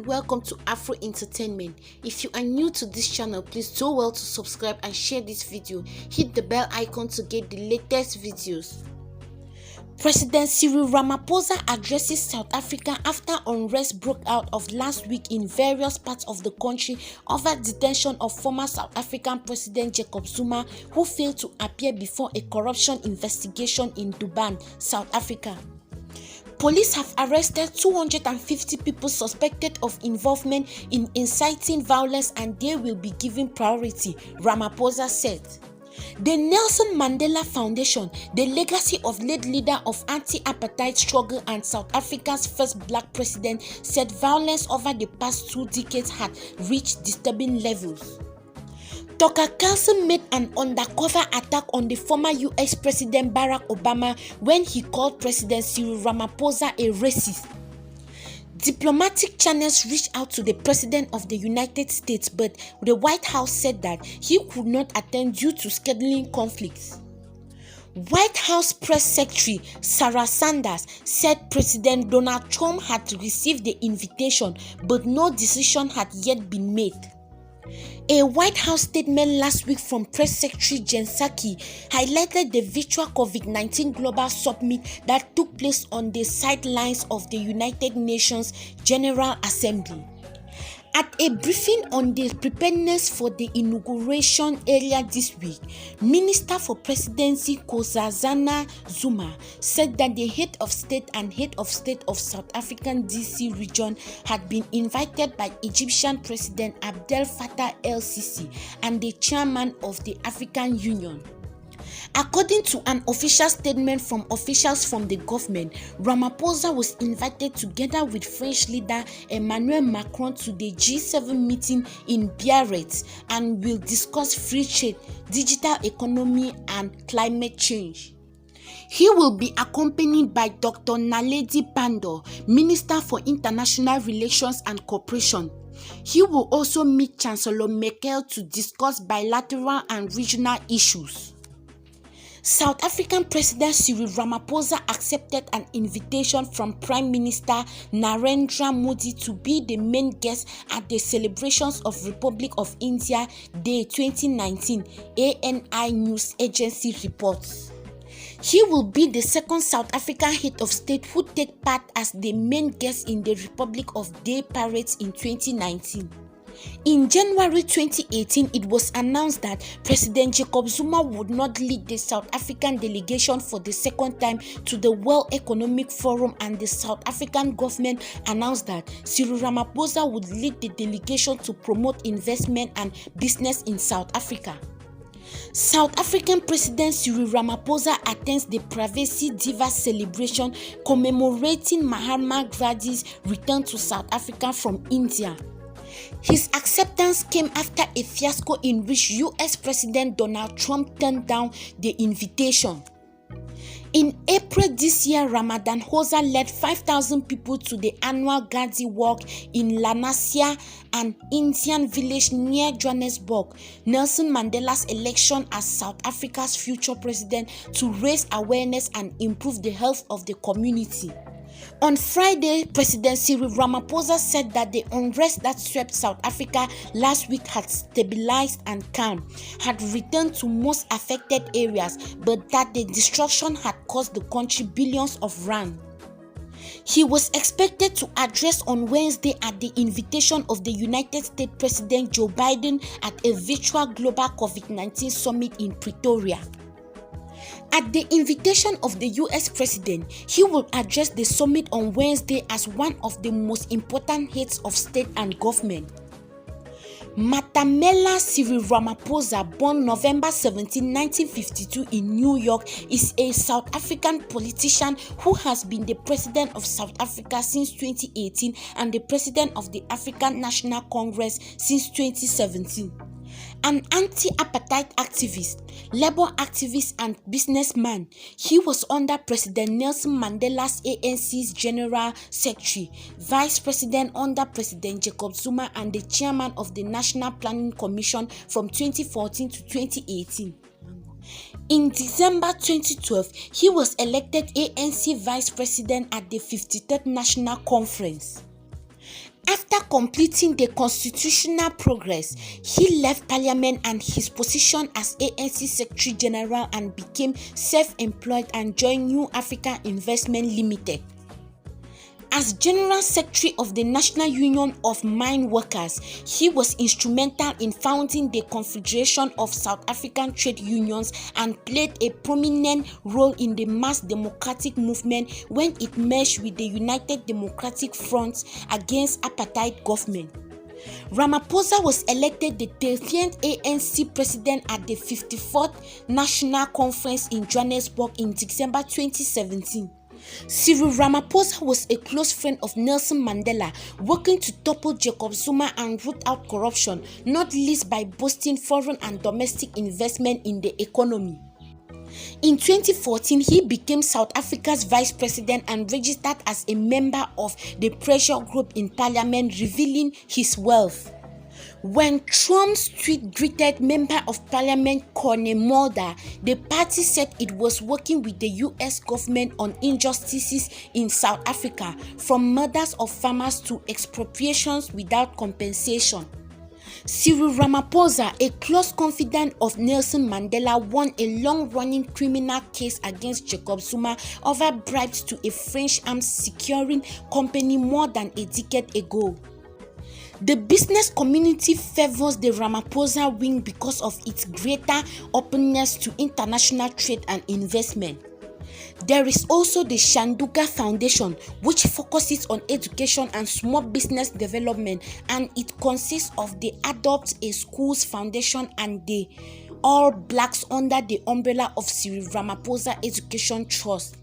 and welcome to Afro Entertainment. If you are new to this channel, please do well to subscribe and share this video. Hit the bell icon to get the latest videos. President Cyril Ramaphosa addresses South Africa after unrest broke out of last week in various parts of the country over detention of former South African President Jacob Zuma, who failed to appear before a corruption investigation in Durban, South Africa. Police have arrested 250 people suspected of involvement in inciting violence and they will be given priority, Ramaphosa said. The Nelson Mandela Foundation, the legacy of late leader of anti-apartheid struggle and South Africa's first black president, said violence over the past 2 decades had reached disturbing levels. Tucker Carlson made an undercover attack on the former US President Barack Obama when he called President Cyril Ramaphosa a racist. Diplomatic channels reached out to the President of the United States, but the White House said that he could not attend due to scheduling conflicts. White House Press Secretary Sarah Sanders said President Donald Trump had received the invitation, but no decision had yet been made. A White House statement last week from Press Secretary Jen Psaki highlighted the virtual COVID-19 Global Summit that took place on the sidelines of the United Nations General Assembly. At a briefing on the preparedness for the inauguration earlier this week, Minister for Presidency Nkosazana Zuma said that the head of state and head of state of South African DC region had been invited by Egyptian President Abdel Fattah el-Sisi and the chairman of the African Union. According to an official statement from officials from the government, Ramaphosa was invited together with French leader Emmanuel Macron to the G7 meeting in Biarritz and will discuss free trade, digital economy and climate change. He will be accompanied by Dr. Naledi Pandor, Minister for International Relations and Cooperation. He will also meet Chancellor Merkel to discuss bilateral and regional issues. South African President Cyril Ramaphosa accepted an invitation from Prime Minister Narendra Modi to be the main guest at the celebrations of Republic of India Day 2019, ANI News Agency reports. He will be the second South African head of state who take part as the main guest in the Republic of Day parades in 2019. In January 2018, it was announced that President Jacob Zuma would not lead the South African delegation for the second time to the World Economic Forum, and the South African government announced that Cyril Ramaphosa would lead the delegation to promote investment and business in South Africa. South African President Cyril Ramaphosa attends the Privacy Diva celebration commemorating Mahatma Gandhi's return to South Africa from India. His acceptance came after a fiasco in which US President Donald Trump turned down the invitation. In April this year, Ramadan Hosa led 5,000 people to the annual Gandhi Walk in Lanasia, an Indian village near Johannesburg, Nelson Mandela's election as South Africa's future president, to raise awareness and improve the health of the community. On Friday, President Cyril Ramaphosa said that the unrest that swept South Africa last week had stabilized and calmed, had returned to most affected areas, but that the destruction had cost the country billions of rand. He was expected to address on Wednesday at the invitation of the United States President Joe Biden at a virtual global COVID-19 summit in Pretoria. At the invitation of the US President, he will address the summit on Wednesday as one of the most important heads of state and government. Matamela Cyril Ramaphosa, born November 17, 1952 in New York, is a South African politician who has been the President of South Africa since 2018 and the President of the African National Congress since 2017. An anti-apartheid activist, labor activist and businessman, he was under President Nelson Mandela's ANC's General Secretary, Vice President under President Jacob Zuma and the Chairman of the National Planning Commission from 2014 to 2018. In December 2012, he was elected ANC Vice President at the 53rd National Conference. After completing the constitutional progress, he left parliament and his position as ANC Secretary General and became self-employed and joined New African Investment Limited. As General Secretary of the National Union of Mine Workers, he was instrumental in founding the Confederation of South African Trade Unions and played a prominent role in the mass democratic movement when it merged with the United Democratic Front against apartheid government. Ramaphosa was elected the 13th ANC president at the 54th National Conference in Johannesburg in December 2017. Cyril Ramaphosa was a close friend of Nelson Mandela, working to topple Jacob Zuma and root out corruption, not least by boosting foreign and domestic investment in the economy. In 2014, he became South Africa's vice president and registered as a member of the pressure group in parliament, revealing his wealth. When Trump's tweet greeted Member of Parliament Cornel Mulder, the party said it was working with the US government on injustices in South Africa, from murders of farmers to expropriations without compensation. Cyril Ramaphosa, a close confidant of Nelson Mandela, won a long-running criminal case against Jacob Zuma over bribes to a French arms securing company more than a decade ago. The business community favors the Ramaphosa wing because of its greater openness to international trade and investment. There is also the Shanduga Foundation, which focuses on education and small business development, and it consists of the Adopt a Schools Foundation and the All Blacks under the umbrella of Cyril Ramaphosa Education Trust.